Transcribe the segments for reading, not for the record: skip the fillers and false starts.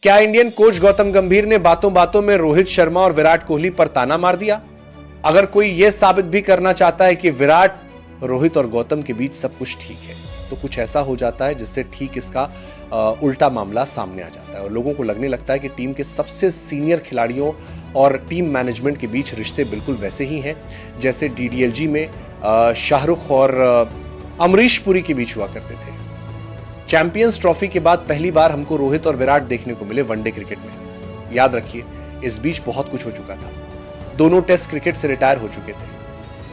क्या Indian coach Gautam गंभीर ने बातों बातों में रोहित शर्मा और विराट कोहली पर ताना मार दिया? अगर कोई यह साबित भी करना चाहता है कि विराट, रोहित और गौतम के बीच सब कुछ ठीक है, तो कुछ ऐसा हो जाता है जिससे ठीक इसका उल्टा मामला सामने आ जाता है और लोगों को लगने लगता है कि टीम के सबसे सीनियर खिलाड़ियों और टीम मैनेजमेंट के बीच रिश्ते बिल्कुल वैसे ही हैं जैसे डीडीएलजी में शाहरुख और अमरीश पुरी के बीच हुआ करते थे। चैंपियंस ट्रॉफी के बाद पहली बार हमको रोहित और विराट देखने को मिले वनडे क्रिकेट में। याद रखिए, इस बीच बहुत कुछ हो चुका था। दोनों टेस्ट क्रिकेट से रिटायर हो चुके थे।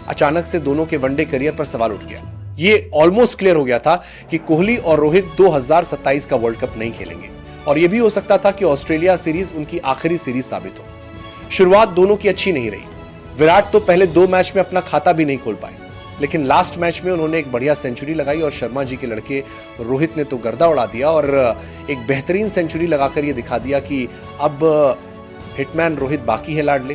अचानक से दोनों के वनडे करियर पर सवाल उठ गया। ये ऑलमोस्ट क्लियर हो गया था कि कोहली और रोहित 2027 का वर्ल्ड कप नहीं खेलेंगे और यह भी हो सकता था कि ऑस्ट्रेलिया सीरीज उनकी आखिरी सीरीज साबित हो। शुरुआत दोनों की अच्छी नहीं रही। विराट तो पहले 2 मैच में अपना खाता भी नहीं खोल पाए, लेकिन लास्ट मैच में उन्होंने एक बढ़िया सेंचुरी लगाई और शर्मा जी के लड़के रोहित ने तो गर्दा उड़ा दिया और एक बेहतरीन सेंचुरी लगाकर यह दिखा दिया कि अब हिटमैन रोहित बाकी है लाडले।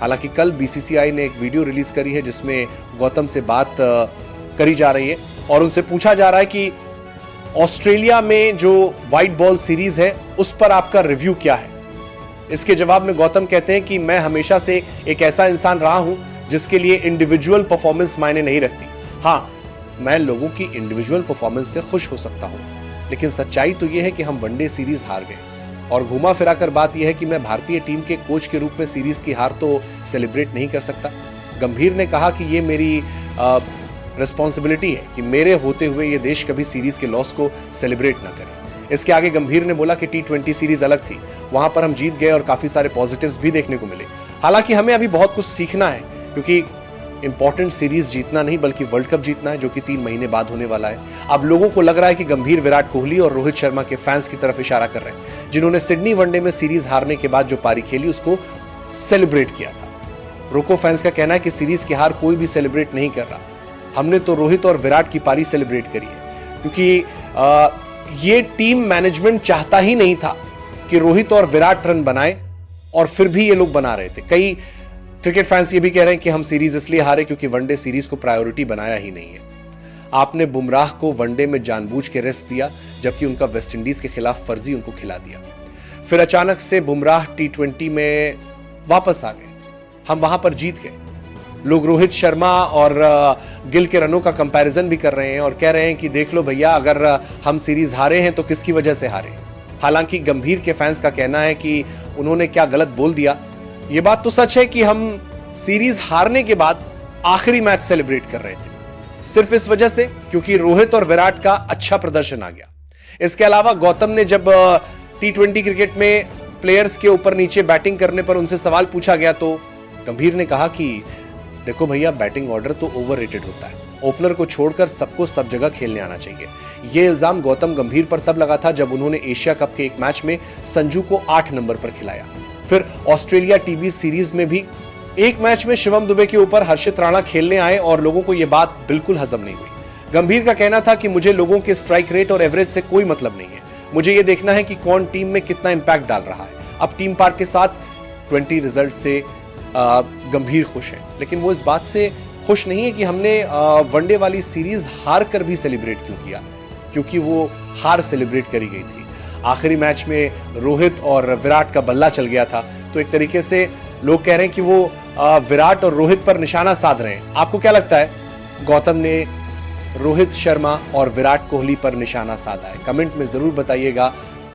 हालांकि कल बीसीसीआई ने एक वीडियो रिलीज करी है जिसमें गौतम से बात करी जा रही है और उनसे पूछा जा रहा है कि ऑस्ट्रेलिया में जो व्हाइट बॉल सीरीज है उस पर आपका रिव्यू क्या है। इसके जवाब में गौतम कहते हैं कि मैं हमेशा से एक ऐसा इंसान रहा हूं जिसके लिए इंडिविजुअल परफॉर्मेंस मायने नहीं रखती। हां, मैं लोगों की इंडिविजुअल परफॉर्मेंस से खुश हो सकता हूं, लेकिन सच्चाई तो यह है कि हम वनडे सीरीज हार गए और घुमा फिराकर बात यह है कि मैं भारतीय टीम के कोच के रूप में सीरीज की हार तो सेलिब्रेट नहीं कर सकता। गंभीर ने कहा कि यह मेरी रिस्पॉन्सिबिलिटी है कि मेरे होते हुए यह देश कभी सीरीज के लॉस को सेलिब्रेट ना करे। इसके आगे गंभीर ने बोला कि T20 सीरीज अलग थी, वहां पर हम जीत गए और काफी सारे पॉजिटिव्स भी देखने को मिले। हालांकि हमें अभी बहुत कुछ सीखना है क्योंकि इंपॉर्टेंट सीरीज जीतना नहीं बल्कि वर्ल्ड कप जीतना है जो कि 3 महीने बाद होने वाला है। अब लोगों को लग रहा है कि गंभीर विराट कोहली और रोहित शर्मा के फैंस की तरफ इशारा कर रहे हैं जिन्होंने सिडनी वनडे में सीरीज हारने के बाद जो पारी खेली उसको सेलिब्रेट किया था। रोको फैंस का कहना है कि सीरीज की हार कोई भी सेलिब्रेट नहीं कर रहा, हमने तो रोहित और विराट की पारी सेलिब्रेट करी है क्योंकि ये टीम मैनेजमेंट चाहता ही नहीं था कि रोहित और विराट रन बनाए और फिर भी ये लोग बना रहे थे। कई क्रिकेट फैंस ये भी कह रहे हैं कि हम सीरीज इसलिए हारे क्योंकि वनडे सीरीज को प्रायोरिटी बनाया ही नहीं है। आपने बुमराह को वनडे में जानबूझ के रेस्ट दिया जबकि उनका वेस्टइंडीज के खिलाफ फर्जी उनको खिला दिया। फिर अचानक से बुमराह T20 में वापस आ गए, हम वहां पर जीत गए। लोग रोहित शर्मा और गिल के रनों का कंपैरिजन भी कर रहे हैं और कह रहे हैं कि देख लो भैया, अगर हम सीरीज हारे हैं तो किसकी वजह से हारे। हालांकि गंभीर के फैंस का कहना है कि उन्होंने क्या गलत बोल दिया। यह बात तो सच है कि हम सीरीज हारने के बाद आखिरी मैच सेलिब्रेट कर रहे थे सिर्फ इस वजह से क्योंकि रोहित और विराट का अच्छा प्रदर्शन आ गया। इसके अलावा गौतम ने जब T20 क्रिकेट में प्लेयर्स के ऊपर नीचे बैटिंग करने पर उनसे सवाल पूछा गया तो गंभीर ने कहा कि देखो भैया, बैटिंग ऑर्डर तो ओवररेटेड होता है, ओपनर को छोड़कर सबको सब जगह खेलने आना चाहिए। यह इल्जाम गौतम गंभीर पर तब लगा था जब उन्होंने एशिया कप के एक मैच में संजू को 8 नंबर पर खिलाया। फिर ऑस्ट्रेलिया टीबी सीरीज में भी एक मैच में शिवम दुबे के ऊपर हर्षित राणा खेलने आए और लोगों को यह बात बिल्कुल हजम नहीं हुई। गंभीर का कहना था कि मुझे लोगों के स्ट्राइक रेट और एवरेज से कोई मतलब नहीं है, मुझे यह देखना है कि कौन टीम में कितना इंपैक्ट डाल रहा है। अब टीम पार्क के साथ 20 रिजल्ट से गंभीर खुश है, लेकिन वो इस बात से खुश नहीं है कि हमने वनडे वाली सीरीज हार कर भी सेलिब्रेट क्यों किया, क्योंकि वो हार सेलिब्रेट करी गई थी। आखिरी मैच में रोहित और विराट का बल्ला चल गया था, तो एक तरीके से लोग कह रहे हैं कि वो विराट और रोहित पर निशाना साध रहे हैं। आपको क्या लगता है, गौतम ने रोहित शर्मा और विराट कोहली पर निशाना साधा है? कमेंट में जरूर बताइएगा।